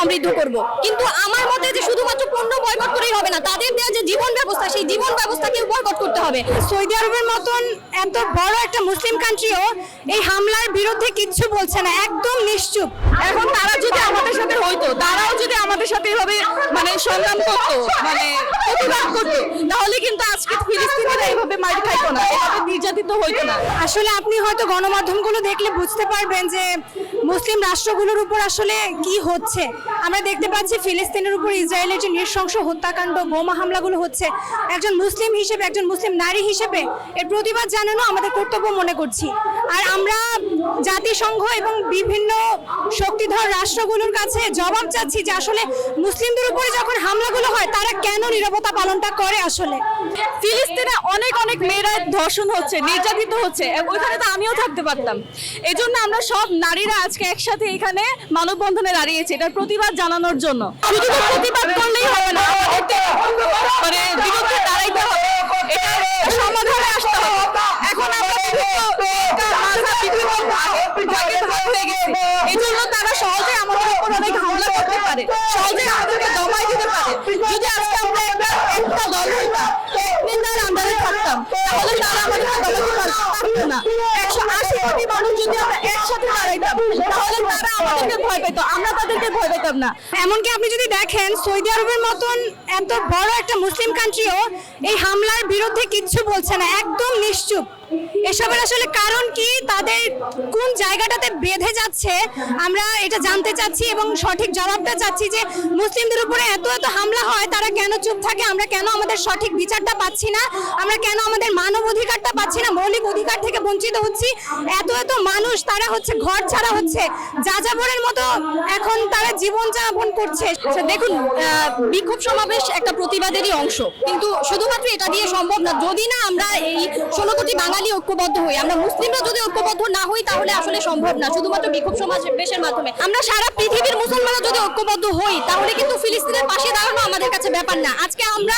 সমৃদ্ধ করব। কিন্তু আমার মতে যে শুধুমাত্র পণ্য বয়কট করেই হবে না, তাদের দেওয়া যে জীবন ব্যবস্থা, সেই জীবন ব্যবস্থাকেও বয়কট করতে হবে। সৌদি আরবের মতন এত বড় একটা মুসলিম কান্ট্রিও এই হামলার বিরুদ্ধে কিচ্ছু বলছে না, একদম নিশ্চুপ। এখন তারা যদি আমাদের সাথে হইতো, তারাও যদি আমাদের সাথে এভাবে সংগ্রাম করতো, প্রতিবাদ করতো, তাহলে কিন্তু আজকে ফিলিস্তিনিরা এইভাবে মার খাইতো না, এভাবে নির্যাতিত হইতো না। আসলে আপনি হয়তো গণমাধ্যমগুলো দেখলে বুঝতে পারবেন যে মুসলিম রাষ্ট্রগুলোর উপর আসলে কি হচ্ছে। আমরা দেখতে পাচ্ছি ফিলিস্তিনের উপর ইসরায়েলের যে নৃশংস হত্যাকাণ্ড, বোমা হামলাগুলো হচ্ছে, একজন মুসলিম হিসেবে, একজন মুসলিম নারী হিসেবে এর প্রতিবাদ জানানো আমাদের কর্তব্য মনে করছি। আর আমরা জাতিসংঘ এবং বিভিন্ন শক্তিধর রাষ্ট্রগুলোর কাছে জবাব চাচ্ছি যে আসলে মুসলিমদের উপরে যখন হামলাগুলো হয় তারা কেন নীরবতা পালনটা করে। আসলে ফিলিস্তিনে অনেক অনেক মেয়েরা ধর্ষণ হচ্ছে, নির্যাতিত হচ্ছে, ওইখানে তো আমিও থাকতে পারতাম। এই জন্য আমরা সব নারীরা আজকে একসাথে এখানে মানববন্ধনে দাঁড়িয়েছি, এটার প্রতিবাদ জানানোর জন্য। শুধু তো প্রতিবাদ করলেই হবে না, বিরুদ্ধে দাঁড়াইতে হবে, এটার সমাধানে আসতে হবে। এখন আমরা এই জন্য তারা সহজে আমাদের উপর অনেক হামলা করতে পারে, সহজে আমাদেরকে দমাই দিতে পারে। যদি আজকে আমরা একটা দল হইতাম, নেতার আন্ডারে থাকতাম, তাহলে তারা আমাদেরকে দমাইতে পারতো না। 180 কোটি মানুষ যদি আমরা একসাথে দাঁড়াইতাম, তাহলে তারা আমাদেরকে ভয় পেত, আমরা তাদেরকে ভয় পেতাম না। এমনকি আপনি যদি দেখেন সৌদি আরবের মতন এত বড় একটা মুসলিম কান্ট্রিও এই হামলার বিরুদ্ধে কিচ্ছু বলছে না, একদম নিশ্চুপ। এসবের আসলে কারণ কি, তাদের কোন জায়গাটাতে বেঁধে যাচ্ছে আমরা এটা জানতে চাচ্ছি এবং সঠিক জবাবটা চাচ্ছি যে মুসলিমদের উপরে এত এত হামলা হয় তারা কেন চুপ থাকে, আমরা কেন আমাদের সঠিক বিচারটা পাচ্ছি না, আমরা কেন আমাদের মানব অধিকারটা পাচ্ছি না, মৌলিক অধিকার থেকে বঞ্চিত হচ্ছি। এত এত মানুষ তারা হচ্ছে ঘর ছাড়া হচ্ছে, যাযাবরের মতো এখন তারা জীবন যাপন করছে। দেখুন, বিক্ষোভ সমাবেশ একটা প্রতিবাদেরই অংশ, কিন্তু শুধুমাত্র এটা দিয়ে সম্ভব না। যদি না আমরা এই 16 কোটি বাঙালি ঐক্যবদ্ধ হই, আমরা মুসলিমরা যদি ঐক্যবদ্ধ না হই, তাহলে আসলে সম্ভব না শুধুমাত্র বিক্ষোভ সমাবেশের মাধ্যমে। আমরা সারা পৃথিবীর মুসলমানরা যদি ঐক্যবদ্ধ হই, তাহলে কিন্তু ফিলিস্তিনের পাশে দাঁড়ানো আমাদের কাছে ব্যাপার না। আজকে আমরা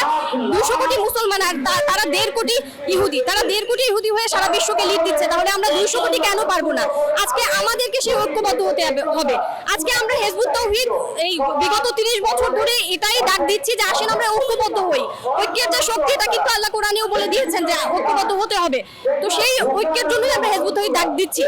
200 কোটি মুসলমান, আর তারা 1.5 কোটি ইহুদি, তারা 1.5 কোটি ইহুদি হয়ে সারা বিশ্বকে লিড দিচ্ছে, তাহলে আমরা 200 কোটি কেন পারবো না? আজকে আমাদেরকে সেই ঐক্যবদ্ধ হতে হবে। আজকে আমরা হিজবুত তাওহীদ এই বিগত 30 বছর ধরে এটাই ডাক দিচ্ছি যে আসেন আমরা ঐক্যবদ্ধ হই। ঐক্যের যে শক্তি, এটা কিন্তু আল্লাহ কোরআনেও বলে দিয়েছেন যে ঐক্যবদ্ধ হতে হবে। তো সেই ঐক্যের জন্যই আমরা হিজবুত তাওহীদ ডাক দিচ্ছি।